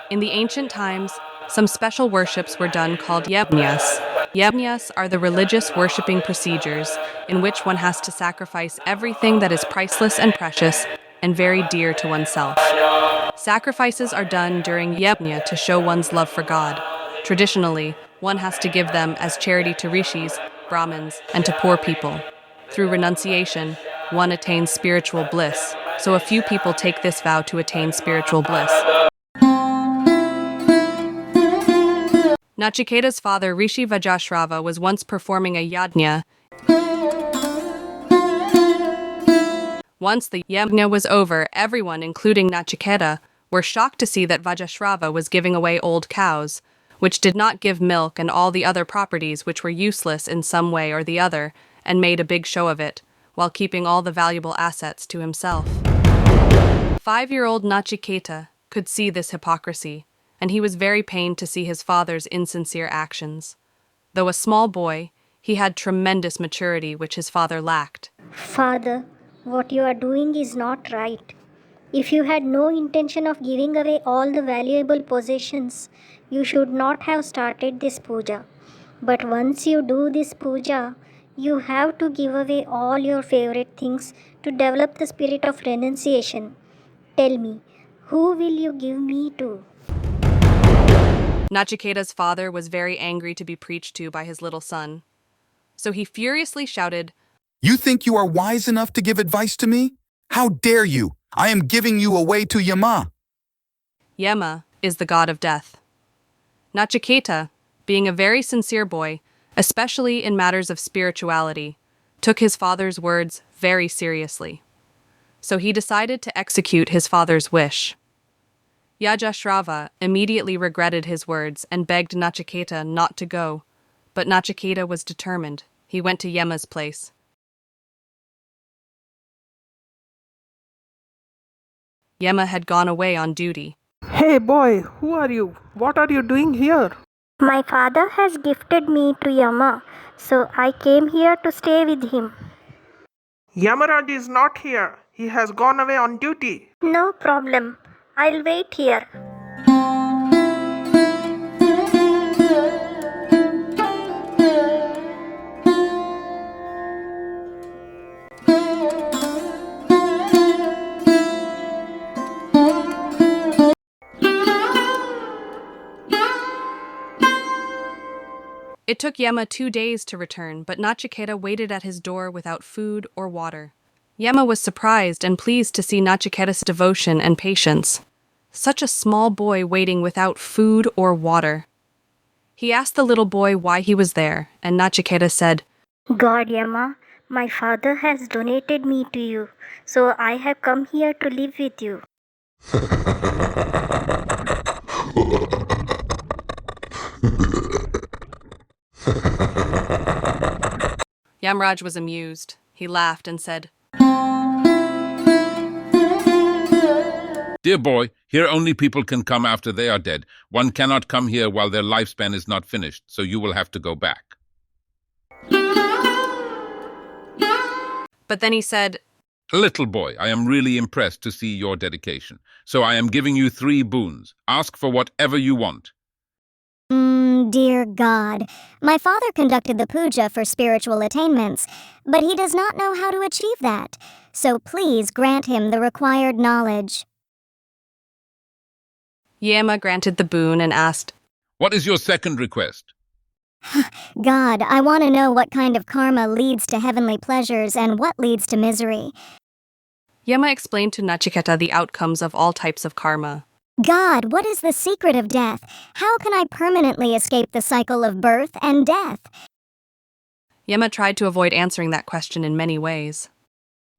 In the ancient times, some special worships were done called yajnas. Yajnas are the religious worshipping procedures in which one has to sacrifice everything that is priceless and precious and very dear to oneself. Sacrifices are done during yajna to show one's love for God. Traditionally, one has to give them as charity to rishis, Brahmins, and to poor people. Through renunciation, one attains spiritual bliss, so a few people take this vow to attain spiritual bliss. Nachiketa's father, Rishi Vajashrava, was once performing a yajna. Once the yajna was over, everyone, including Nachiketa, were shocked to see that Vajashrava was giving away old cows, which did not give milk, and all the other properties which were useless in some way or the other, and made a big show of it, while keeping all the valuable assets to himself. 5-year-old Nachiketa could see this hypocrisy, and he was very pained to see his father's insincere actions. Though a small boy, he had tremendous maturity which his father lacked. Father, what you are doing is not right. If you had no intention of giving away all the valuable possessions, you should not have started this puja. But once you do this puja, you have to give away all your favorite things to develop the spirit of renunciation. Tell me, who will you give me to? Nachiketa's father was very angry to be preached to by his little son. So he furiously shouted, "You think you are wise enough to give advice to me? How dare you! I am giving you away to Yama." Yama is the god of death. Nachiketa, being a very sincere boy, especially in matters of spirituality, took his father's words very seriously. So he decided to execute his father's wish. Vajashrava immediately regretted his words and begged Nachiketa not to go, but Nachiketa was determined. He went to Yama's place. Yama had gone away on duty. Hey boy, who are you? What are you doing here? My father has gifted me to Yama, so I came here to stay with him. Yamaraj is not here. He has gone away on duty. No problem. I'll wait here. It took Yama 2 days to return, but Nachiketa waited at his door without food or water. Yama was surprised and pleased to see Nachiketa's devotion and patience. Such a small boy waiting without food or water. He asked the little boy why he was there, and Nachiketa said, God Yama, my father has donated me to you, so I have come here to live with you. Yamaraj was amused. He laughed and said, "Dear boy, here only people can come after they are dead. One cannot come here while their lifespan is not finished, so you will have to go back." But then he said, "Little boy, I am really impressed to see your dedication. So I am giving you 3 boons. Ask for whatever you want." Dear God, my father conducted the puja for spiritual attainments, but he does not know how to achieve that. So please grant him the required knowledge. Yama granted the boon and asked, "What is your second request?" God, I want to know what kind of karma leads to heavenly pleasures and what leads to misery. Yama explained to Nachiketa the outcomes of all types of karma. God, what is the secret of death? How can I permanently escape the cycle of birth and death? Yama tried to avoid answering that question in many ways.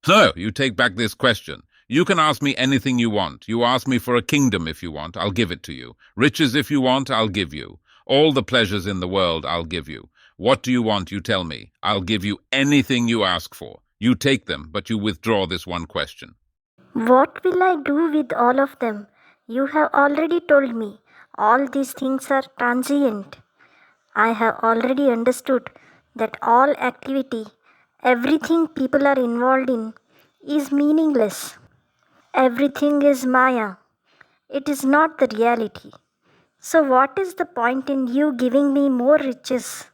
"No, you take back this question. You can ask me anything you want. You ask me for a kingdom if you want, I'll give it to you. Riches if you want, I'll give you. All the pleasures in the world, I'll give you. What do you want, you tell me. I'll give you anything you ask for. You take them, but you withdraw this one question." What will I do with all of them? You have already told me all these things are transient. I have already understood that all activity, everything people are involved in, is meaningless. Everything is Maya. It is not the reality. So, what is the point in you giving me more riches?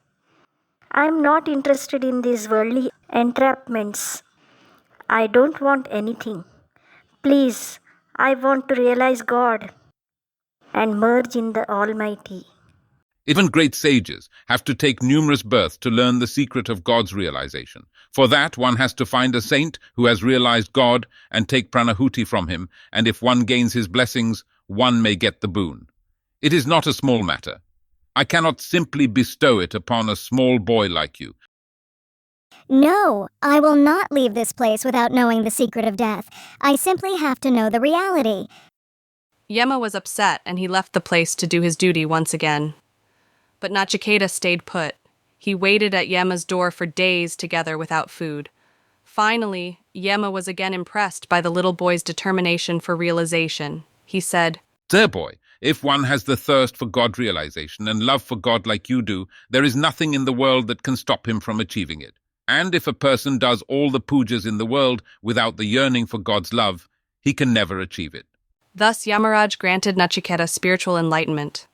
I am not interested in these worldly entrapments. I don't want anything. Please, I want to realize God and merge in the Almighty. Even great sages have to take numerous births to learn the secret of God's realization. For that, one has to find a saint who has realized God and take pranahuti from him, and if one gains his blessings, one may get the boon. It is not a small matter. I cannot simply bestow it upon a small boy like you. No, I will not leave this place without knowing the secret of death. I simply have to know the reality. Yama was upset and he left the place to do his duty once again. But Nachiketa stayed put. He waited at Yama's door for days together without food. Finally, Yama was again impressed by the little boy's determination for realization. He said, Dear boy, if one has the thirst for God realization and love for God like you do, there is nothing in the world that can stop him from achieving it. And if a person does all the pujas in the world without the yearning for God's love, he can never achieve it. Thus Yamaraj granted Nachiketa spiritual enlightenment.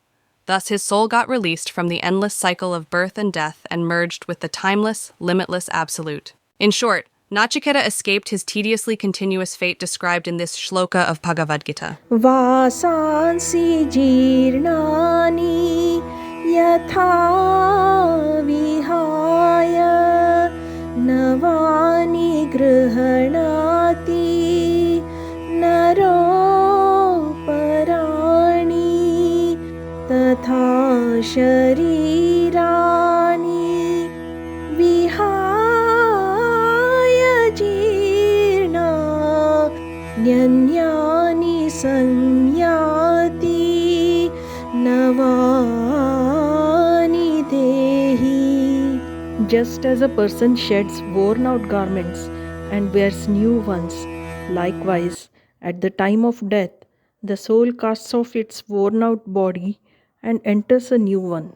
Thus his soul got released from the endless cycle of birth and death and merged with the timeless, limitless Absolute. In short, Nachiketa escaped his tediously continuous fate described in this shloka of Bhagavad Gita. Vasansi jirnani yatha vihaya navani grihanati naro parani tatha sharirani vihaya jirna nyanyani sanyati navani dehi. Just as a person sheds worn out garments and wears new ones, likewise, at the time of death, the soul casts off its worn out body and enters a new one.